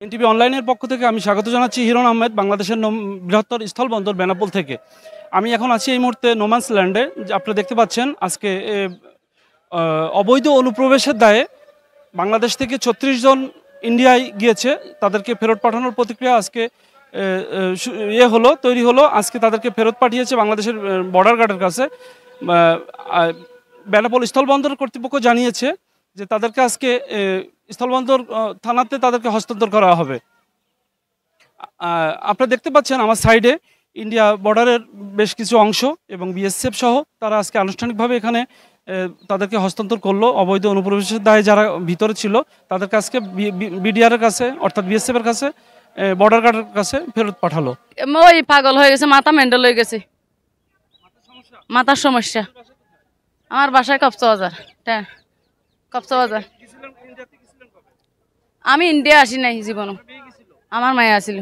NTV অনলাইনের পক্ষ থেকে আমি স্বাগত জানাচ্ছি হিরণ আহমেদ, বাংলাদেশের বৃহত্তর স্থলবন্দর বেনাপোল থেকে। আমি এখন আছি এই মুহূর্তে নোম্যান্স ল্যান্ডে। আপনারা দেখতে পাচ্ছেন আজকে অবৈধ অনুপ্রবেশের দায়ে বাংলাদেশ থেকে ৩৬ জন ইন্ডিয়ায় গিয়েছে। তাদেরকে ফেরত পাঠানোর প্রতিক্রিয়া আজকে তৈরি হলো। আজকে তাদেরকে ফেরত পাঠিয়েছে বাংলাদেশের বর্ডার গার্ডের কাছে। বেনাপোল স্থলবন্দর কর্তৃপক্ষ জানিয়েছে যে তাদেরকে আজকে স্থলবন্দর থানাতে তাদেরকে হস্তান্তর করা হবে। আপনারা দেখতে পাচ্ছেন আমার সাইডে ইন্ডিয়া বর্ডারের বেশ কিছু অংশ এবং বিএসএফ সহ তারা আজকে আনুষ্ঠানিকভাবে এখানে তাদেরকে হস্তান্তর করলো। অবৈধ অনুপ্রবেশের দায়ে যারা ভিতরে ছিল তাদেরকে আজকে বিডিআরের কাছে অর্থাৎ বিএসএফের কাছে বর্ডার গার্ডের কাছে ফেরত পাঠালো। ওই পাগল হয়ে গেছে, মাথা মেন্টাল হয়ে গেছে, মাথার সমস্যা। আমার বাসায় কক্সবাজার। কক্সবাজার। আমি ইন্ডিয়া আসি নাই জীবনে, আমার মায়া আসিল।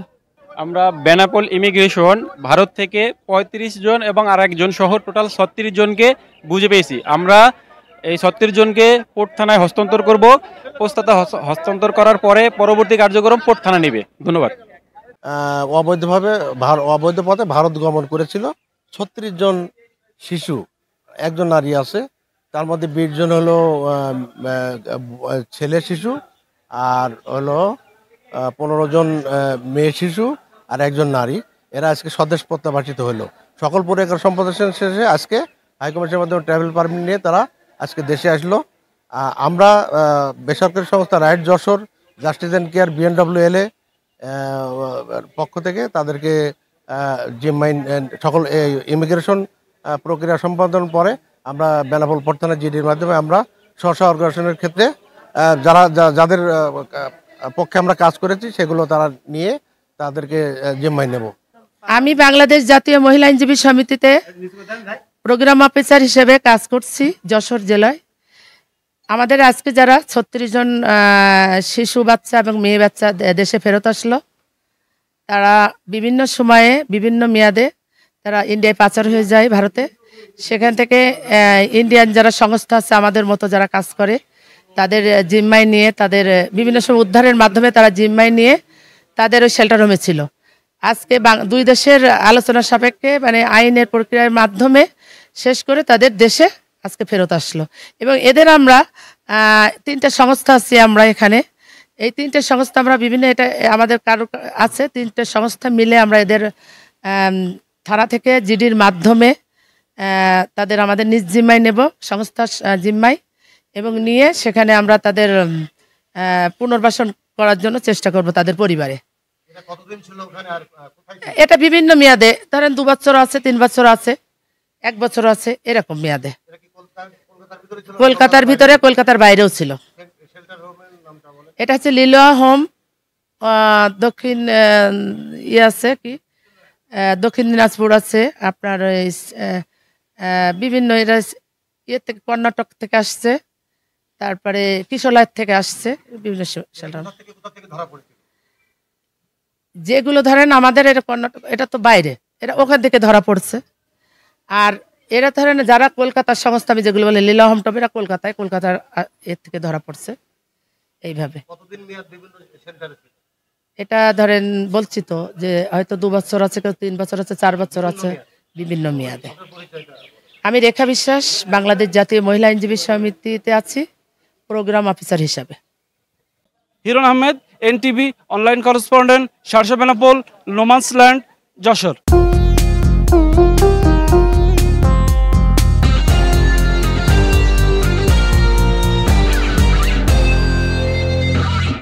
আমরা বেনাপোল ইমিগ্রেশন ভারত থেকে ৩৫ জন এবং আর একজন সহ টোটাল ৩৬ জনকে বুঝে পেয়েছি। আমরা এই ৩৬ জনকে পোর্ট থানায় হস্তান্তর করব। পোস্তাতে হস্তান্তর করার পরে পরবর্তী কার্যক্রম পোর্ট থানা নেবে। ধন্যবাদ। অবৈধ পথে ভারত গমন করেছিল ৩৬ জন শিশু, একজন নারী আছে, তার মধ্যে ২০ জন হলো ছেলে শিশু, আর হলো ১৫ জন মেয়ে শিশু আর একজন নারী। এরা আজকে স্বদেশ প্রত্যাবাসিত হলো। সকল পরিকার সম্প্রদান শেষে আজকে হাইকমিশনের মাধ্যমে ট্রাভেল পারমিট নিয়ে তারা আজকে দেশে আসলো। আমরা বেসরকারি সংস্থা Right Jessore, Justice and Care, BNWLA পক্ষ থেকে তাদেরকে জিম্মাইন সকল ইমিগ্রেশন প্রক্রিয়া সম্পাদন পরে আমরা বেনাপোল পোর্ট থানা জিডির মাধ্যমে আমরা স্ব অর্গানাইজেশনের ক্ষেত্রে যাদের পক্ষে আমরা কাজ করেছি সেগুলো তারা নিয়ে তাদেরকে জিম্মাই নেব। আমি বাংলাদেশ জাতীয় মহিলা আইনজীবী সমিতিতে প্রোগ্রাম অফিসার হিসেবে কাজ করছি যশোর জেলায়। আমাদের আজকে যারা ৩৬ জন শিশু বাচ্চা এবং মেয়ে বাচ্চা দেশে ফেরত আসলো, তারা বিভিন্ন সময়ে বিভিন্ন মেয়াদে তারা ইন্ডিয়ায় পাচার হয়ে যায় ভারতে। সেখান থেকে ইন্ডিয়ান যারা সংস্থা আছে আমাদের মতো যারা কাজ করে তাদের জিম্মাই নিয়ে তাদের বিভিন্ন সময় উদ্ধারের মাধ্যমে তারা জিম্মাই নিয়ে তাদের ওই শেল্টার হোমে ছিল। আজকে দুই দেশের আলোচনা সাপেক্ষে মানে আইনের প্রক্রিয়ার মাধ্যমে শেষ করে তাদের দেশে আজকে ফেরত আসলো। এবং এদের আমরা ৩টা সংস্থা আছি আমরা এখানে। এই 3টে সংস্থা আমরা বিভিন্ন এটা আমাদের কারো আছে 3টে সংস্থা মিলে আমরা এদের থানা থেকে জিডির মাধ্যমে তাদের আমাদের নিজ জিম্মায় নেব, সংস্থা জিম্মায়, এবং নিয়ে সেখানে আমরা তাদের পুনর্বাসন করার জন্য চেষ্টা করব তাদের পরিবারে। এটা বিভিন্ন মেয়াদে, ধরেন 2 বছর আছে, 3 বছর আছে, 1 বছর আছে, এরকম মেয়াদে। কলকাতার ভিতরে, কলকাতার বাইরেও ছিল। এটা হচ্ছে লিলোয়া হোম, দক্ষিণ আছে কি দক্ষিণ দিনাজপুর আছে আপনার বিভিন্ন এরা থেকে কর্ণাটক থেকে আসছে, তারপরে কিশোরগঞ্জ থেকে আসছে, বিভিন্ন যেগুলো ধরেন আমাদের এটা কর্ণাটক, এটা তো বাইরে, এটা ওখান থেকে ধরা পড়ছে। আর এরা ধরেন যারা কলকাতার সংস্থা, আমি যেগুলো বলে লীলা হোম টপ, এরা কলকাতার এর থেকে ধরা পড়ছে। এইভাবে এটা ধরেন বলছি তো যে হয়তো 2 বছর আছে, কেউ 3 বছর আছে, 4 বছর আছে, বিভিন্ন মেয়াদে। আমি রেখা বিশ্বাস, বাংলাদেশ জাতীয় মহিলা আইনজীবী সমিতিতে আছি প্রোগ্রাম অফিসার হিসাবে। Hiran Ahmed, NTV online correspondent, Sharsha Benapole, no man's land, Jessore.